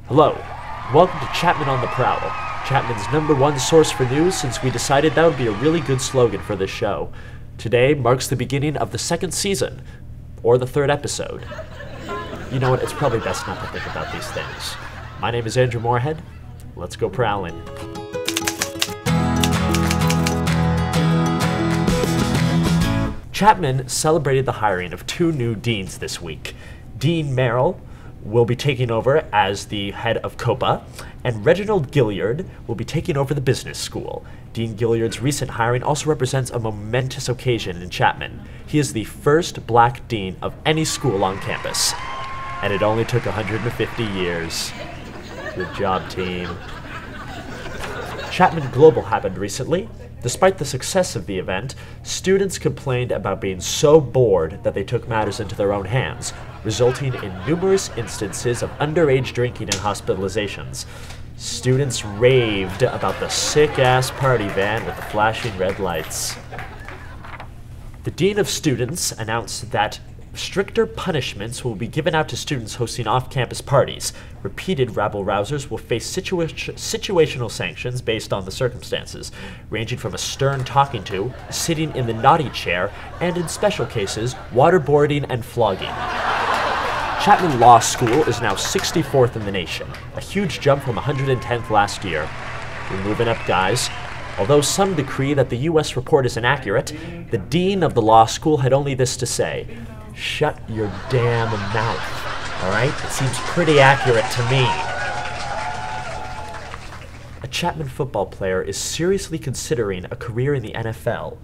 Hello, welcome to Chapman on the Prowl, Chapman's #1 source for news since we decided that would be a really good slogan for this show. Today marks the beginning of the 2nd season, or the 3rd episode. You know what, it's probably best not to think about these things. My name is Andrew Moorhead. Let's go prowling. Chapman celebrated the hiring of 2 new deans this week. Dean Merrill will be taking over as the head of COPA, and Reginald Gilliard will be taking over the business school. Dean Gilliard's recent hiring also represents a momentous occasion in Chapman. He is the first black dean of any school on campus, and it only took 150 years. Good job, team. Chapman Global happened recently. Despite the success of the event, students complained about being so bored that they took matters into their own hands, resulting in numerous instances of underage drinking and hospitalizations. Students raved about the sick-ass party van with the flashing red lights. The Dean of Students announced that stricter punishments will be given out to students hosting off-campus parties. Repeated rabble-rousers will face situational sanctions based on the circumstances, ranging from a stern talking to, sitting in the naughty chair, and in special cases, waterboarding and flogging. Chapman Law School is now 64th in the nation, a huge jump from 110th last year. We're moving up, guys. Although some decree that the U.S. report is inaccurate, the dean of the law school had only this to say: shut your damn mouth, alright? It seems pretty accurate to me. A Chapman football player is seriously considering a career in the NFL.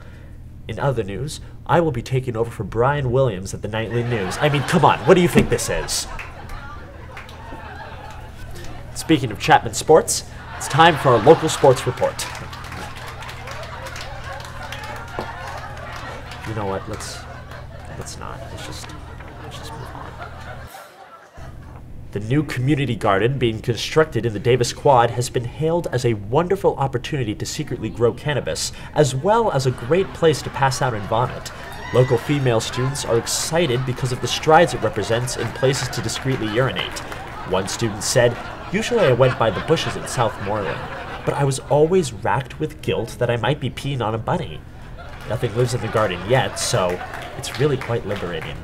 In other news, I will be taking over for Brian Williams at the Nightly News. I mean, come on, what do you think this is? Speaking of Chapman sports, it's time for our local sports report. You know what, let's not. Let's just move on. The new community garden being constructed in the Davis Quad has been hailed as a wonderful opportunity to secretly grow cannabis, as well as a great place to pass out and vomit. Local female students are excited because of the strides it represents in places to discreetly urinate. One student said, "Usually I went by the bushes in Southmoreland, but I was always racked with guilt that I might be peeing on a bunny. Nothing lives in the garden yet, so it's really quite liberating."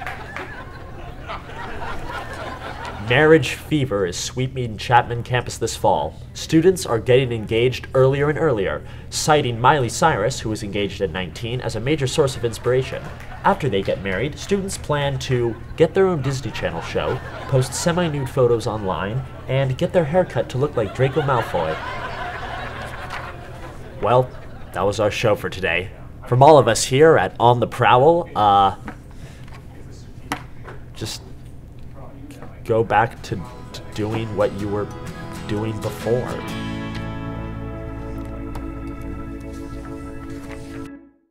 Marriage fever is sweeping Chapman campus this fall. Students are getting engaged earlier and earlier, citing Miley Cyrus, who was engaged at 19, as a major source of inspiration. After they get married, students plan to get their own Disney Channel show, post semi-nude photos online, and get their haircut to look like Draco Malfoy. Well, that was our show for today. From all of us here at On The Prowl, just go back to doing what you were doing before.